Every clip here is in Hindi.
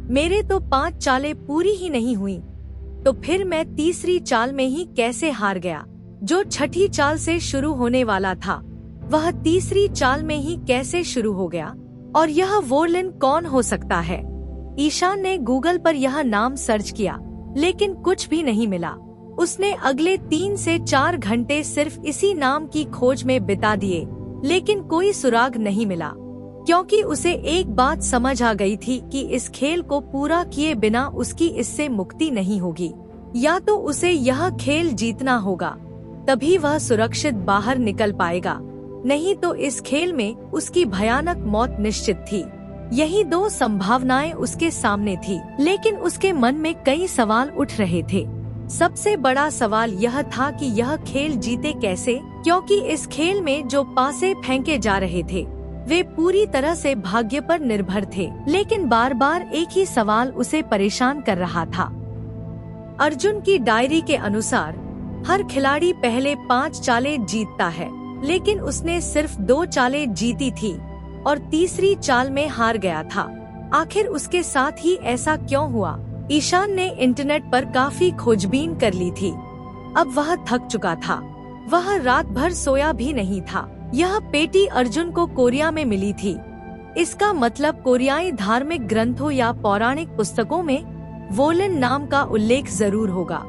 मेरे तो 5 चालें पूरी ही नहीं हुई, तो फिर मैं तीसरी चाल में ही कैसे हार गया? जो छठी चाल से शुरू होने वाला था, वह तीसरी चाल में ही कैसे शुरू हो गया? और यह वोरलिन कौन हो सकता है? ईशान ने गूगल पर यह नाम सर्च किया, लेकिन कुछ भी नहीं मिला। उसने अगले 3 से 4 घंटे सिर्फ इसी नाम की खोज में बिता दिए, लेकिन कोई सुराग नहीं मिला, क्योंकि उसे एक बात समझ आ गई थी कि इस खेल को पूरा किए बिना उसकी इससे मुक्ति नहीं होगी। या तो उसे यह खेल जीतना होगा, तभी वह सुरक्षित बाहर निकल पाएगा, नहीं तो इस खेल में उसकी भयानक मौत निश्चित थी। यही 2 संभावनाएं उसके सामने थी, लेकिन उसके मन में कई सवाल उठ रहे थे। सबसे बड़ा सवाल यह था कि यह खेल जीते कैसे, क्योंकि इस खेल में जो पासे फेंके जा रहे थे वे पूरी तरह से भाग्य पर निर्भर थे। लेकिन बार बार एक ही सवाल उसे परेशान कर रहा था। अर्जुन की डायरी के अनुसार हर खिलाड़ी पहले 5 चालें जीतता है, लेकिन उसने सिर्फ 2 चालें जीती थी और तीसरी चाल में हार गया था। आखिर उसके साथ ही ऐसा क्यों हुआ? ईशान ने इंटरनेट पर काफी खोजबीन कर ली थी। अब वह थक चुका था। वह रात भर सोया भी नहीं था। यह पेटी अर्जुन को कोरिया में मिली थी। इसका मतलब कोरियाई धार्मिक ग्रंथों या पौराणिक पुस्तकों में वोरलिन नाम का उल्लेख जरूर होगा।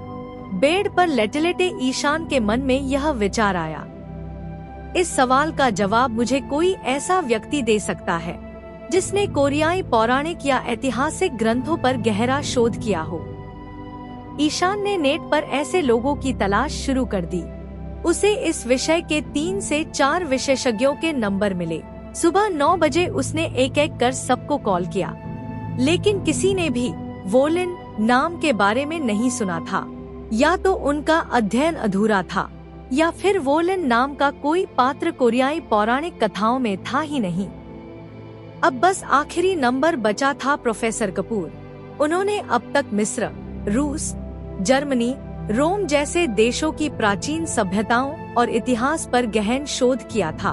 बेड पर लेटे-लेटे ईशान के मन में यह विचार आया, इस सवाल का जवाब मुझे कोई ऐसा व्यक्ति दे सकता है जिसने कोरियाई पौराणिक या ऐतिहासिक ग्रंथों पर गहरा शोध किया हो। ईशान ने नेट पर ऐसे लोगों की तलाश शुरू कर दी। उसे इस विषय के 3 से 4 विशेषज्ञों के नंबर मिले। सुबह 9 बजे उसने एक-एक कर सबको कॉल किया, लेकिन किसी ने भी वोरलिन नाम के बारे में नहीं सुना था। या तो उनका अध्ययन अधूरा था, या फिर वोरलिन नाम का कोई पात्र कोरियाई पौराणिक कथाओं में था ही नहीं। अब बस आखिरी नंबर बचा था प्रोफेसर कपूर। उन्होंने अब तक मिस्र, रूस, जर्मनी, रोम जैसे देशों की प्राचीन सभ्यताओं और इतिहास पर गहन शोध किया था।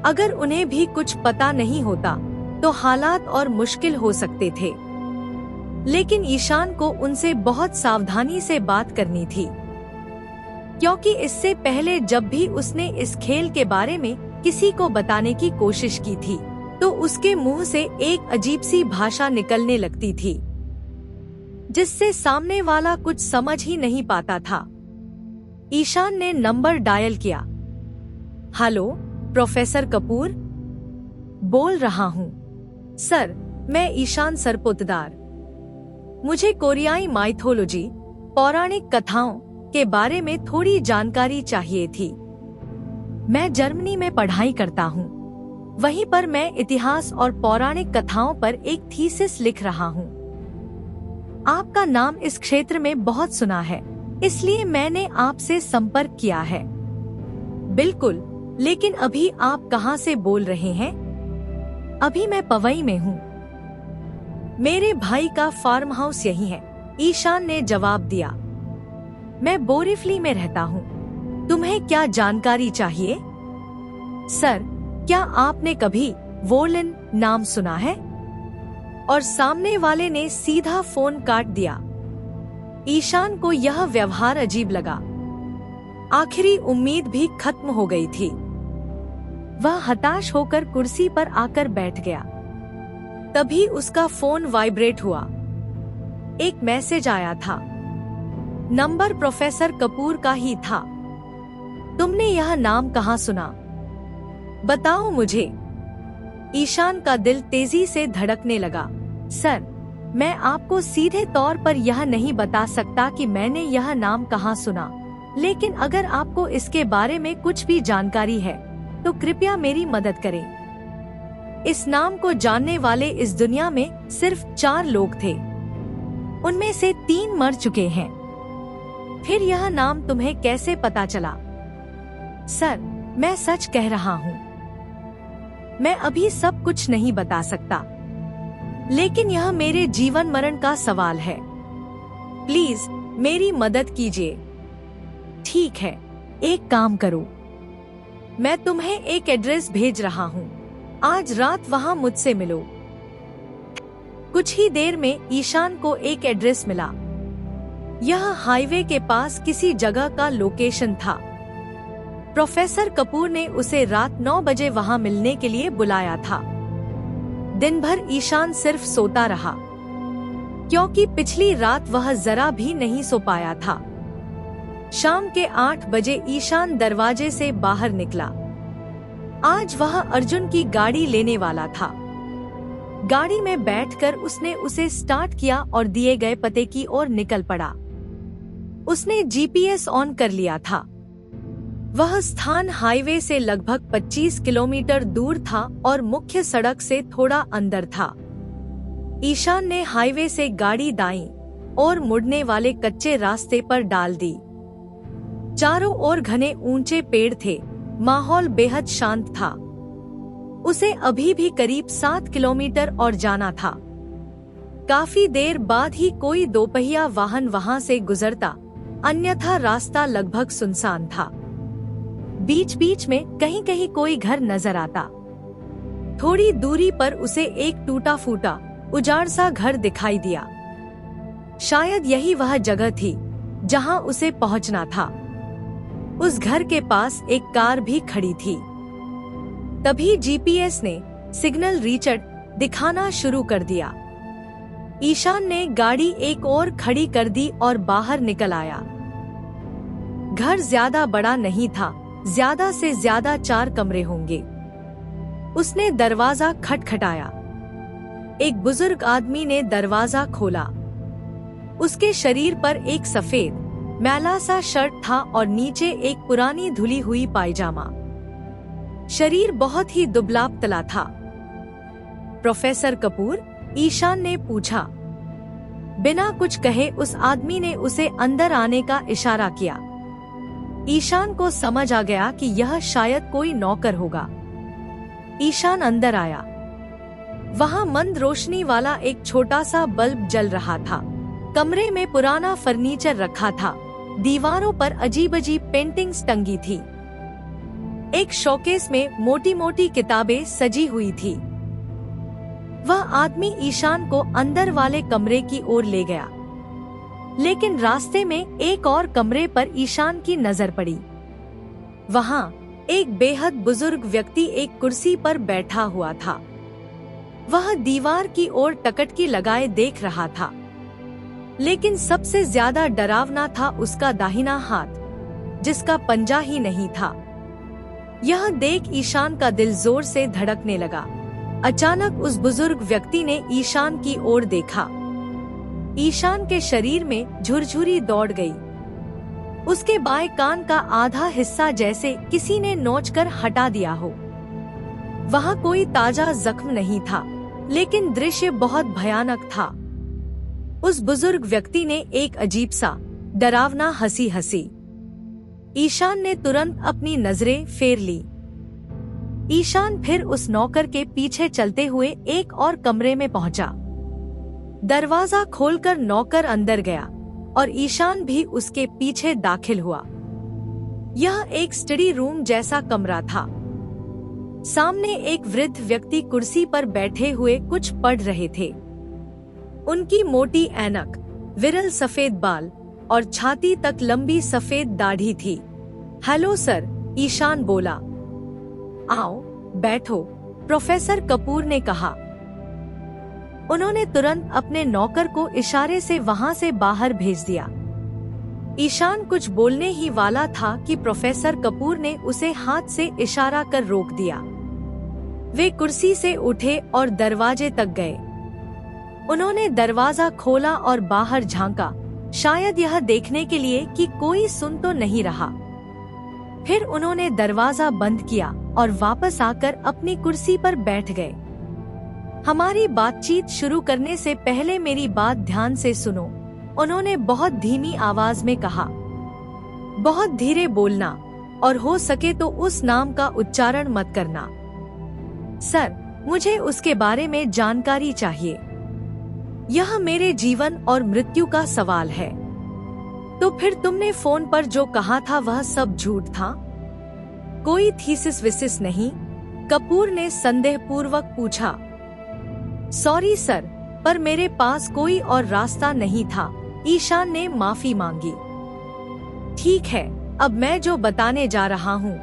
अगर उन्हें भी कुछ पता नहीं होता तो हालात और मुश्किल हो सकते थे। लेकिन ईशान को उनसे बहुत सावधानी से बात करनी थी, क्योंकि इससे पहले जब भी उसने इस खेल के बारे में किसी को बताने की कोशिश की थी, तो उसके मुंह से एक अजीब सी भाषा निकलने लगती थी, जिससे सामने वाला कुछ समझ ही नहीं पाता था। ईशान ने नंबर डायल किया। हेलो, प्रोफेसर कपूर बोल रहा हूँ। सर, मैं ईशान सरपोतदार। मुझे कोरियाई माइथोलॉजी, पौराणिक कथाओं के बारे में थोड़ी जानकारी चाहिए थी। मैं जर्मनी में पढ़ाई करता हूँ। वहीं पर मैं इतिहास और पौराणिक कथाओं पर एक थीसिस लिख रहा हूँ। आपका नाम इस क्षेत्र में बहुत सुना है, इसलिए मैंने आपसे संपर्क किया है। बिल्कुल, लेकिन अभी आप कहाँ से बोल रहे हैं? अभी मैं पवई में हूँ। मेरे भाई का फार्म हाउस यही है, ईशान ने जवाब दिया। मैं बोरीवली में रहता हूँ। तुम्हें क्या जानकारी चाहिए? सर, क्या आपने कभी वोरलिन नाम सुना है? और सामने वाले ने सीधा फोन काट दिया। ईशान को यह व्यवहार अजीब लगा। आखिरी उम्मीद भी खत्म हो गई थी। वह हताश होकर कुर्सी पर आकर बैठ गया। तभी उसका फोन वाइब्रेट हुआ। एक मैसेज आया था। नंबर प्रोफेसर कपूर का ही था। तुमने यह नाम कहाँ सुना? बताओ मुझे। ईशान का दिल तेजी से धड़कने लगा। सर, मैं आपको सीधे तौर पर यह नहीं बता सकता कि मैंने यह नाम कहाँ सुना, लेकिन अगर आपको इसके बारे में कुछ भी जानकारी है तो कृपया मेरी मदद करें। इस नाम को जानने वाले इस दुनिया में सिर्फ 4 लोग थे। उनमें से 3 मर चुके हैं। फिर यह नाम तुम्हें कैसे पता चला? सर, मैं सच कह रहा हूँ। मैं अभी सब कुछ नहीं बता सकता, लेकिन यह मेरे जीवन मरण का सवाल है। प्लीज मेरी मदद कीजिए। ठीक है, एक काम करो, मैं तुम्हें एक एड्रेस भेज रहा हूँ। आज रात वहाँ मुझसे मिलो। कुछ ही देर में ईशान को एक एड्रेस मिला। यह हाईवे के पास किसी जगह का लोकेशन था। प्रोफेसर कपूर ने उसे रात 9 बजे वहां मिलने के लिए बुलाया था। दिन भर ईशान सिर्फ सोता रहा, क्योंकि पिछली रात वह जरा भी नहीं सो पाया था। शाम के 8 बजे ईशान दरवाजे से बाहर निकला। आज वह अर्जुन की गाड़ी लेने वाला था। गाड़ी में बैठकर उसने उसे स्टार्ट किया और दिए गए पते की ओर निकल पड़ा। उसने जीपीएस ऑन कर लिया था। वह स्थान हाईवे से लगभग 25 किलोमीटर दूर था और मुख्य सड़क से थोड़ा अंदर था। ईशान ने हाईवे से गाड़ी दाईं और मुड़ने वाले कच्चे रास्ते पर डाल दी। चारों ओर घने ऊंचे पेड़ थे। माहौल बेहद शांत था। उसे अभी भी करीब 7 किलोमीटर और जाना था। काफी देर बाद ही कोई दोपहिया वाहन वहां से गुजरता, अन्यथा रास्ता लगभग सुनसान था। बीच बीच में कहीं कहीं कोई घर नजर आता। थोड़ी दूरी पर उसे एक टूटा फूटा उजाड़ सा घर दिखाई दिया। शायद यही वह जगह थी जहां उसे पहुंचना था। उस घर के पास एक कार भी खड़ी थी। तभी जीपीएस ने सिग्नल रीचड दिखाना शुरू कर दिया। ईशान ने गाड़ी एक और खड़ी कर दी और बाहर निकल आया। घर ज्यादा बड़ा नहीं था, ज्यादा से ज्यादा 4 कमरे होंगे। उसने दरवाजा खटखटाया। एक बुजुर्ग आदमी ने दरवाजा खोला। उसके शरीर पर एक सफेद मैला सा शर्ट था और नीचे एक पुरानी धुली हुई पायजामा। शरीर बहुत ही दुबला पतला था। प्रोफेसर कपूर? ईशान ने पूछा। बिना कुछ कहे उस आदमी ने उसे अंदर आने का इशारा किया। ईशान को समझ आ गया कि यह शायद कोई नौकर होगा। ईशान अंदर आया। वहां मंद रोशनी वाला एक छोटा सा बल्ब जल रहा था। कमरे में पुराना फर्नीचर रखा था। दीवारों पर अजीब अजीब पेंटिंग्स टंगी थी। एक शोकेस में मोटी मोटी किताबें सजी हुई थी। वह आदमी ईशान को अंदर वाले कमरे की ओर ले गया, लेकिन रास्ते में एक और कमरे पर ईशान की नजर पड़ी। वहां एक बेहद बुजुर्ग व्यक्ति एक कुर्सी पर बैठा हुआ था। वह दीवार की ओर टकटकी लगाए देख रहा था, लेकिन सबसे ज्यादा डरावना था उसका दाहिना हाथ, जिसका पंजा ही नहीं था। यह देख ईशान का दिल जोर से धड़कने लगा। अचानक उस बुजुर्ग व्यक्ति ने ईशान की ओर देखा। ईशान के शरीर में झुरझुरी दौड़ गई। उसके बाएं कान का आधा हिस्सा जैसे किसी ने नोचकर हटा दिया हो। वहां कोई ताजा जख्म नहीं था, लेकिन दृश्य बहुत भयानक था। उस बुजुर्ग व्यक्ति ने एक अजीब सा डरावना हंसी हंसी। ईशान ने तुरंत अपनी नजरें फेर ली। ईशान फिर उस नौकर के पीछे चलते हुए एक और कमरे में पहुंचा। दरवाजा खोलकर नौकर अंदर गया और ईशान भी उसके पीछे दाखिल हुआ। यह एक स्टडी रूम जैसा कमरा था। सामने एक वृद्ध व्यक्ति कुर्सी पर बैठे हुए कुछ पढ़ रहे थे। उनकी मोटी ऐनक, विरल सफेद बाल और छाती तक लंबी सफेद दाढ़ी थी। हेलो सर, ईशान बोला। आओ बैठो, प्रोफेसर कपूर ने कहा। उन्होंने तुरंत अपने नौकर को इशारे से वहां से बाहर भेज दिया। ईशान कुछ बोलने ही वाला था कि प्रोफेसर कपूर ने उसे हाथ से इशारा कर रोक दिया। वे कुर्सी से उठे और दरवाजे तक गए। उन्होंने दरवाजा खोला और बाहर झांका, शायद यह देखने के लिए कि कोई सुन तो नहीं रहा। फिर उन्होंने दरवाजा बंद किया और वापस आकर अपनी कुर्सी पर बैठ गए। हमारी बातचीत शुरू करने से पहले मेरी बात ध्यान से सुनो, उन्होंने बहुत धीमी आवाज में कहा। बहुत धीरे बोलना और हो सके तो उस नाम का उच्चारण मत करना। सर, मुझे उसके बारे में जानकारी चाहिए। यह मेरे जीवन और मृत्यु का सवाल है। तो फिर तुमने फोन पर जो कहा था वह सब झूठ था? कोई थीसिस विसिस नहीं? कपूर ने संदेहपूर्वक पूछा। सॉरी सर, पर मेरे पास कोई और रास्ता नहीं था। ईशान ने माफी मांगी। ठीक है, अब मैं जो बताने जा रहा हूँ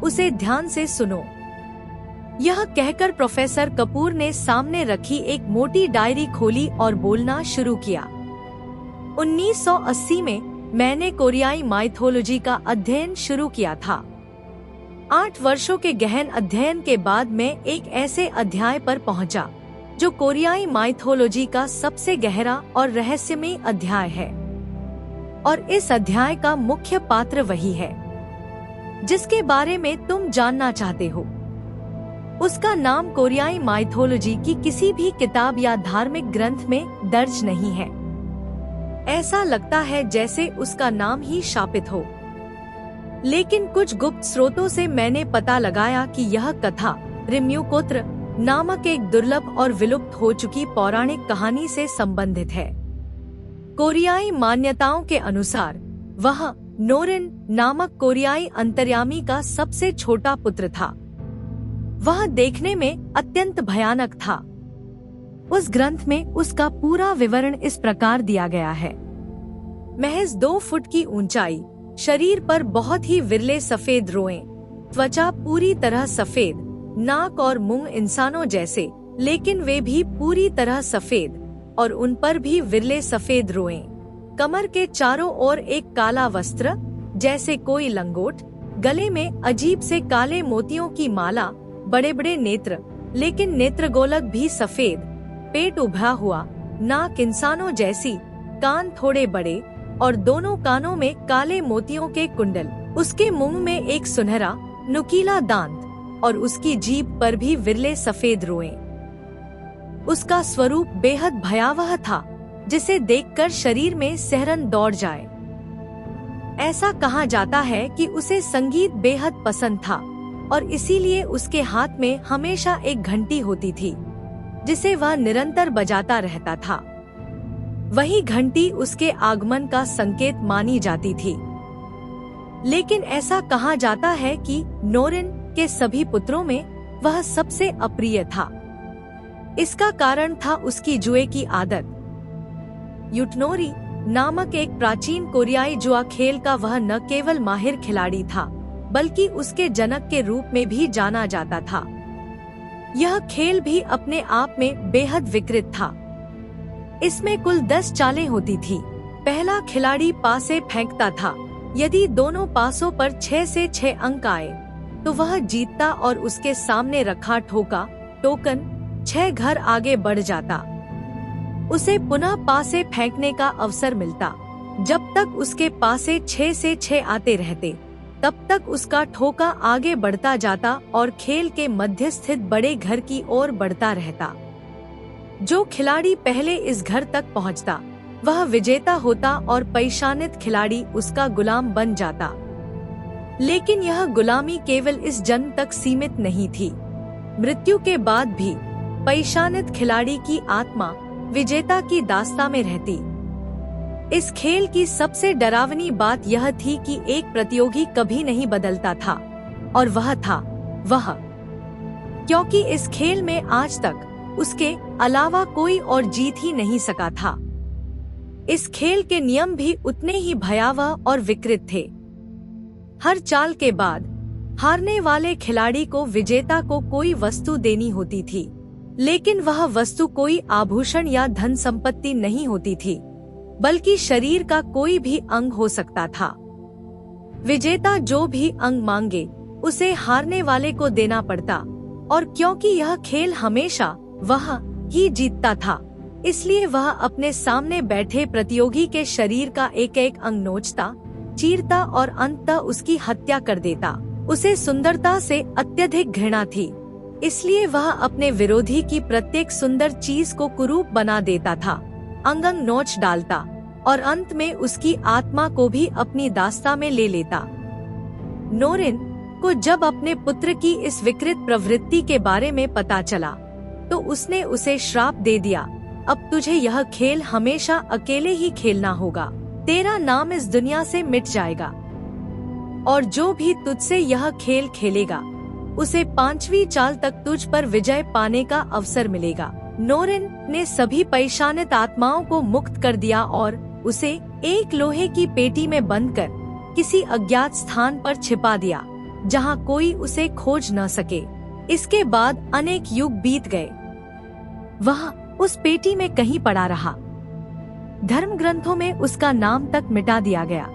उसे ध्यान से सुनो। यह कहकर प्रोफेसर कपूर ने सामने रखी एक मोटी डायरी खोली और बोलना शुरू किया। 1980 में मैंने कोरियाई माइथोलॉजी का अध्ययन शुरू किया था। 8 वर्षों के गहन अध्ययन के बाद मैं एक ऐसे अध्याय पर पहुंचा जो कोरियाई माइथोलॉजी का सबसे गहरा और रहस्यमय अध्याय है। और इस अध्याय का मुख्य पात्र वही है जिसके बारे में तुम जानना चाहते हो। उसका नाम कोरियाई माइथोलॉजी की किसी भी किताब या धार्मिक ग्रंथ में दर्ज नहीं है। ऐसा लगता है जैसे उसका नाम ही शापित हो। लेकिन कुछ गुप्त स्रोतों से मैंने पता लगाया कि यह कथा रिम्यूकोत्र नामक एक दुर्लभ और विलुप्त हो चुकी पौराणिक कहानी से संबंधित है। कोरियाई मान्यताओं के अनुसार वह नोरिन नामक कोरियाई अंतर्यामी का सबसे छोटा पुत्र था। वह देखने में अत्यंत भयानक था। उस ग्रंथ में उसका पूरा विवरण इस प्रकार दिया गया है। महज 2 फुट की ऊंचाई, शरीर पर बहुत ही विरले सफेद रोएं, त्वचा पूरी तरह सफेद, नाक और मुंह इंसानों जैसे लेकिन वे भी पूरी तरह सफेद और उन पर भी विरले सफेद रोएं। कमर के चारों ओर एक काला वस्त्र जैसे कोई लंगोट, गले में अजीब से काले मोतियों की माला, बड़े बड़े नेत्र लेकिन नेत्रगोलक भी सफेद, पेट उभरा हुआ, नाक इंसानों जैसी, कान थोड़े बड़े और दोनों कानों में काले मोतियों के कुंडल, उसके मुंह में एक सुनहरा नुकीला दांत और उसकी जीभ पर भी विरले सफेद रोएं। उसका स्वरूप बेहद भयावह था जिसे देखकर शरीर में सिहरन दौड़ जाए। ऐसा कहा जाता है कि उसे संगीत बेहद पसंद था और इसीलिए उसके हाथ में हमेशा एक घंटी होती थी जिसे वह निरंतर बजाता रहता था। वही घंटी उसके आगमन का संकेत मानी जाती थी। लेकिन ऐसा कहा जाता है कि नोरिन के सभी पुत्रों में वह सबसे अप्रिय था। इसका कारण था उसकी जुए की आदत। युटनोरी नामक एक प्राचीन कोरियाई जुआ खेल का वह न केवल माहिर खिलाड़ी था बल्कि उसके जनक के रूप में भी जाना जाता था। यह खेल भी अपने आप में बेहद विकृत था। इसमें कुल 10 चालें होती थी। पहला खिलाड़ी पासे फेंकता था। यदि दोनों पासों पर 6 से 6 अंक आए तो वह जीतता और उसके सामने रखा ठोका टोकन 6 घर आगे बढ़ जाता। उसे पुनः पासे फेंकने का अवसर मिलता। जब तक उसके पासे 6 से 6 आते रहते तब तक उसका ठोका आगे बढ़ता जाता और खेल के मध्य स्थित बड़े घर की ओर बढ़ता रहता। जो खिलाड़ी पहले इस घर तक पहुंचता वह विजेता होता और परेशानित खिलाड़ी उसका गुलाम बन जाता। लेकिन यह गुलामी केवल इस जन्म तक सीमित नहीं थी। मृत्यु के बाद भी परेशानित खिलाड़ी की आत्मा विजेता की दास्ता में रहती। इस खेल की सबसे डरावनी बात यह थी कि एक प्रतियोगी कभी नहीं बदलता था और वह था वह, क्योंकि इस खेल में आज तक उसके अलावा कोई और जीत ही नहीं सका था। इस खेल के नियम भी उतने ही भयावह और विकृत थे। हर चाल के बाद हारने वाले खिलाड़ी को विजेता को कोई वस्तु देनी होती थी, लेकिन वह वस्तु कोई आभूषण या धन संपत्ति नहीं होती थी, बल्कि शरीर का कोई भी अंग हो सकता था। विजेता जो भी अंग मांगे उसे हारने वाले को देना पड़ता, और क्योंकि यह खेल हमेशा वह ही जीतता था, इसलिए वह अपने सामने बैठे प्रतियोगी के शरीर का एक एक अंग नोचता, चीरता और अंततः उसकी हत्या कर देता। उसे सुंदरता से अत्यधिक घृणा थी, इसलिए वह अपने विरोधी की प्रत्येक सुंदर चीज को कुरूप बना देता था, अंग अंग नोच डालता और अंत में उसकी आत्मा को भी अपनी दास्ता में ले लेता। नोरिन को जब अपने पुत्र की इस विकृत प्रवृत्ति के बारे में पता चला तो उसने उसे श्राप दे दिया, अब तुझे यह खेल हमेशा अकेले ही खेलना होगा, तेरा नाम इस दुनिया से मिट जाएगा, और जो भी तुझसे यह खेल खेलेगा उसे 5वीं चाल तक तुझ पर विजय पाने का अवसर मिलेगा। नोरिन ने सभी परेशानित आत्माओं को मुक्त कर दिया और उसे एक लोहे की पेटी में बंद कर किसी अज्ञात स्थान पर छिपा दिया, जहां कोई उसे खोज न सके। इसके बाद अनेक युग बीत गए। वह उस पेटी में कहीं पड़ा रहा। धर्म ग्रंथों में उसका नाम तक मिटा दिया गया।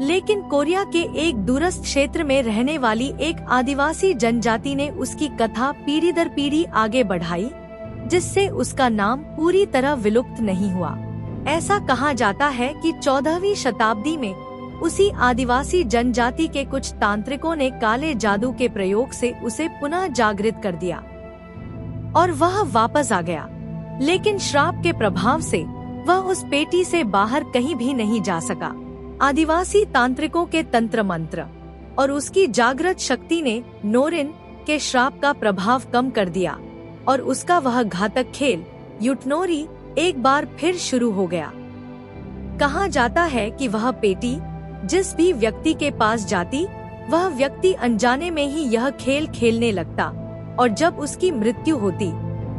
लेकिन कोरिया के एक दूरस्थ क्षेत्र में रहने वाली एक आदिवासी जनजाति ने उसकी कथा पीढ़ी दर पीढ़ी आगे बढ़ाई, जिससे उसका नाम पूरी तरह विलुप्त नहीं हुआ। ऐसा कहा जाता है कि 14वीं शताब्दी में उसी आदिवासी जनजाति के कुछ तांत्रिकों ने काले जादू के प्रयोग से उसे पुनः जागृत कर दिया और वह वापस आ गया। लेकिन श्राप के प्रभाव से वह उस पेटी से बाहर कहीं भी नहीं जा सका। आदिवासी तांत्रिकों के तंत्र मंत्र और उसकी जागृत शक्ति ने नोरिन के श्राप का प्रभाव कम कर दिया और उसका वह घातक खेल यूटनोरी एक बार फिर शुरू हो गया। कहा जाता है कि वह पेटी जिस भी व्यक्ति के पास जाती, वह व्यक्ति अनजाने में ही यह खेल खेलने लगता और जब उसकी मृत्यु होती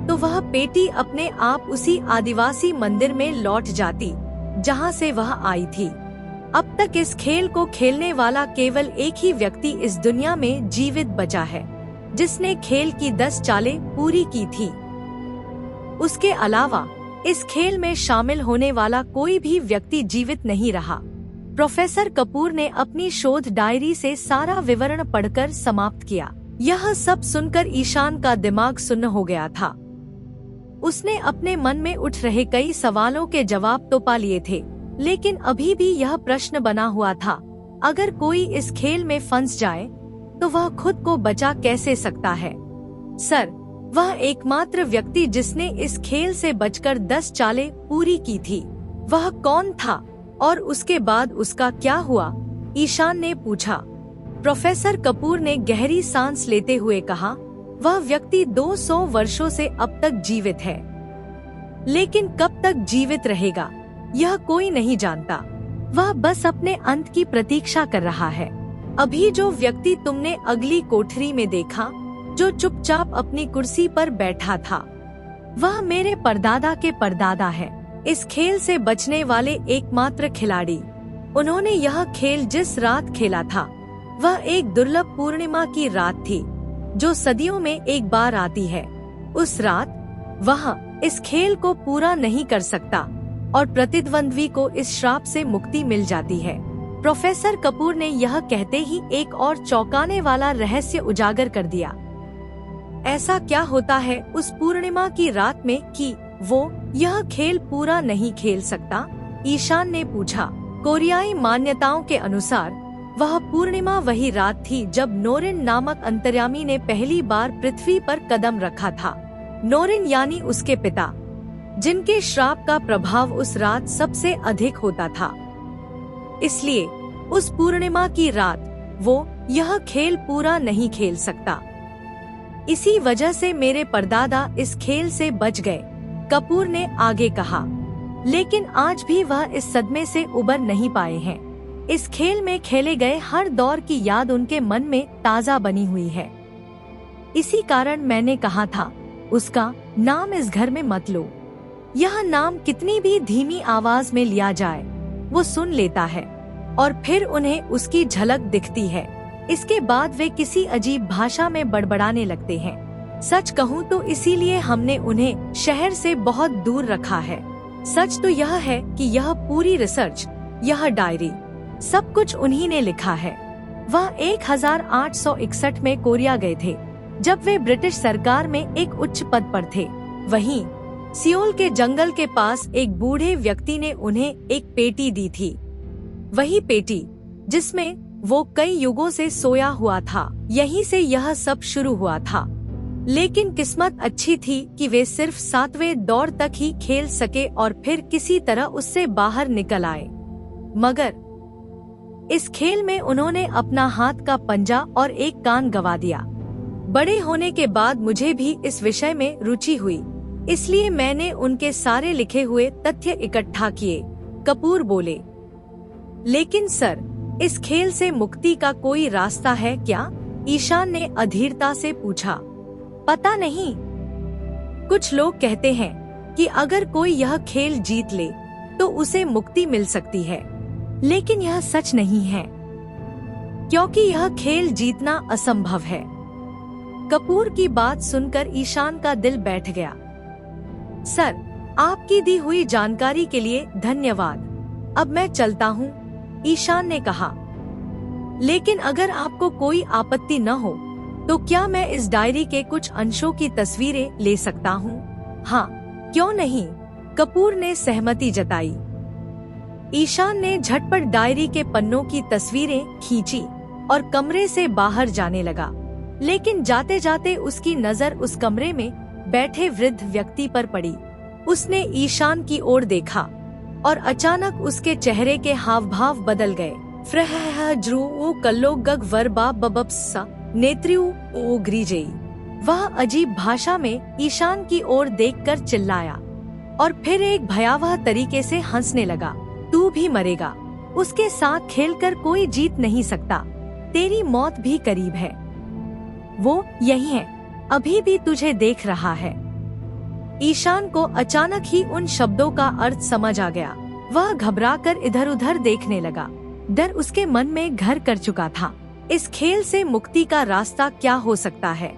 तो वह पेटी अपने आप उसी आदिवासी मंदिर में लौट जाती जहां से वह आई थी। अब तक इस खेल को खेलने वाला केवल एक ही व्यक्ति इस दुनिया में जीवित बचा है, जिसने खेल की 10 चालें पूरी की थी। उसके अलावा इस खेल में शामिल होने वाला कोई भी व्यक्ति जीवित नहीं रहा। प्रोफेसर कपूर ने अपनी शोध डायरी से सारा विवरण पढ़कर समाप्त किया। यह सब सुनकर ईशान का दिमाग सुन्न हो गया था। उसने अपने मन में उठ रहे कई सवालों के जवाब तो पा लिए थे, लेकिन अभी भी यह प्रश्न बना हुआ था, अगर कोई इस खेल में फंस जाए तो वह खुद को बचा कैसे सकता है? सर, वह एकमात्र व्यक्ति जिसने इस खेल से बचकर 10 चालें पूरी की थी, वह कौन था और उसके बाद उसका क्या हुआ? ईशान ने पूछा। प्रोफेसर कपूर ने गहरी सांस लेते हुए कहा, वह व्यक्ति 200 वर्षों से अब तक जीवित है, लेकिन कब तक जीवित रहेगा यह कोई नहीं जानता। वह बस अपने अंत की प्रतीक्षा कर रहा है। अभी जो व्यक्ति तुमने अगली कोठरी में देखा, जो चुपचाप अपनी कुर्सी पर बैठा था, वह मेरे परदादा के परदादा है, इस खेल से बचने वाले एकमात्र खिलाड़ी। उन्होंने यह खेल जिस रात खेला था वह एक दुर्लभ पूर्णिमा की रात थी, जो सदियों में एक बार आती है। उस रात वह इस खेल को पूरा नहीं कर सकता और प्रतिद्वंद्वी को इस श्राप से मुक्ति मिल जाती है। प्रोफेसर कपूर ने यह कहते ही एक और चौंकाने वाला रहस्य उजागर कर दिया। ऐसा क्या होता है उस पूर्णिमा की रात में कि वो यह खेल पूरा नहीं खेल सकता? ईशान ने पूछा। कोरियाई मान्यताओं के अनुसार वह पूर्णिमा वही रात थी जब नोरिन नामक अंतर्यामी ने पहली बार पृथ्वी पर कदम रखा था। नोरिन यानी उसके पिता, जिनके श्राप का प्रभाव उस रात सबसे अधिक होता था। इसलिए उस पूर्णिमा की रात वो यह खेल पूरा नहीं खेल सकता। इसी वजह से मेरे परदादा इस खेल से बच गए, कपूर ने आगे कहा। लेकिन आज भी वह इस सदमे से उबर नहीं पाए हैं। इस खेल में खेले गए हर दौर की याद उनके मन में ताज़ा बनी हुई है। इसी कारण मैंने कहा था, उसका नाम इस घर में मत लो। यह नाम कितनी भी धीमी आवाज में लिया जाए, वो सुन लेता है और फिर उन्हें उसकी झलक दिखती है। इसके बाद वे किसी अजीब भाषा में बड़बड़ाने लगते हैं। सच कहूँ तो इसीलिए हमने उन्हें शहर से बहुत दूर रखा है। सच तो यह है कि यह पूरी रिसर्च, यह डायरी, सब कुछ उन्हीं ने लिखा है। वह 1861 में कोरिया गए थे, जब वे ब्रिटिश सरकार में एक उच्च पद पर थे। वहीं सियोल के जंगल के पास एक बूढ़े व्यक्ति ने उन्हें एक पेटी दी थी, वही पेटी जिसमें वो कई युगों से सोया हुआ था। यहीं से यह सब शुरू हुआ था। लेकिन किस्मत अच्छी थी कि वे सिर्फ 7वें दौर तक ही खेल सके और फिर किसी तरह उससे बाहर निकल आए। मगर इस खेल में उन्होंने अपना हाथ का पंजा और एक कान गंवा दिया। बड़े होने के बाद मुझे भी इस विषय में रुचि हुई, इसलिए मैंने उनके सारे लिखे हुए तथ्य इकट्ठा किए, कपूर बोले। लेकिन सर, इस खेल से मुक्ति का कोई रास्ता है क्या? ईशान ने अधीरता से पूछा। पता नहीं, कुछ लोग कहते हैं कि अगर कोई यह खेल जीत ले तो उसे मुक्ति मिल सकती है, लेकिन यह सच नहीं है, क्योंकि यह खेल जीतना असंभव है। कपूर की बात सुनकर ईशान का दिल बैठ गया। सर, आपकी दी हुई जानकारी के लिए धन्यवाद। अब मैं चलता हूँ, ईशान ने कहा। लेकिन अगर आपको कोई आपत्ति न हो तो क्या मैं इस डायरी के कुछ अंशों की तस्वीरें ले सकता हूँ? हाँ, क्यों नहीं, कपूर ने सहमति जताई। ईशान ने झटपट डायरी के पन्नों की तस्वीरें खींची और कमरे से बाहर जाने लगा। लेकिन जाते जाते उसकी नजर उस कमरे में बैठे वृद्ध व्यक्ति पर पड़ी। उसने ईशान की ओर देखा और अचानक उसके चेहरे के हाव भाव बदल गए। फ्रहजरू कल्लो गग वर्बा बबप्सा नेत्रियु ओ ग्रीजेई। वह अजीब भाषा में ईशान की ओर देखकर चिल्लाया और फिर एक भयावह तरीके से हंसने लगा। तू भी मरेगा, उसके साथ खेलकर कोई जीत नहीं सकता, तेरी मौत भी करीब है। वो यही है, अभी भी तुझे देख रहा है। ईशान को अचानक ही उन शब्दों का अर्थ समझ आ गया। वह घबराकर इधर उधर देखने लगा। डर उसके मन में घर कर चुका था। इस खेल से मुक्ति का रास्ता क्या हो सकता है?